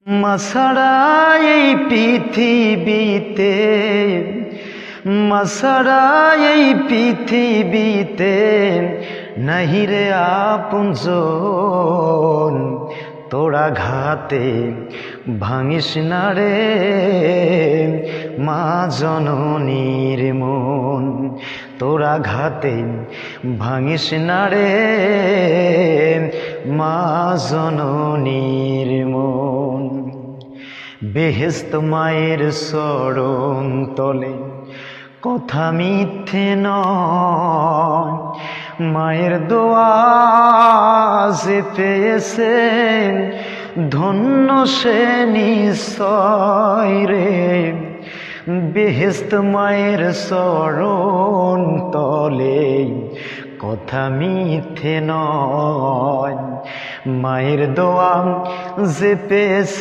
মাছাড়া এই পৃথিবীতে, মাছাড়া এই পৃথিবীতে নাহি রে আপনজন। তোরা ঘাতে ভাঙিস না রে মা জননীর মন। তোরা ঘাতে ভাঙিস না রে মা জননীর মন। বেহেশত মায়ের চরণ তলে কথা মিথ্যে নয়। মায়ের দোয়া যে পেয়েছে ধন্য সে নিশ্চয় রে। বেহেশত মায়ের চরণ তলে কথা মিথ্যে নয়। মায়ের দোয়া যে পেয়েছে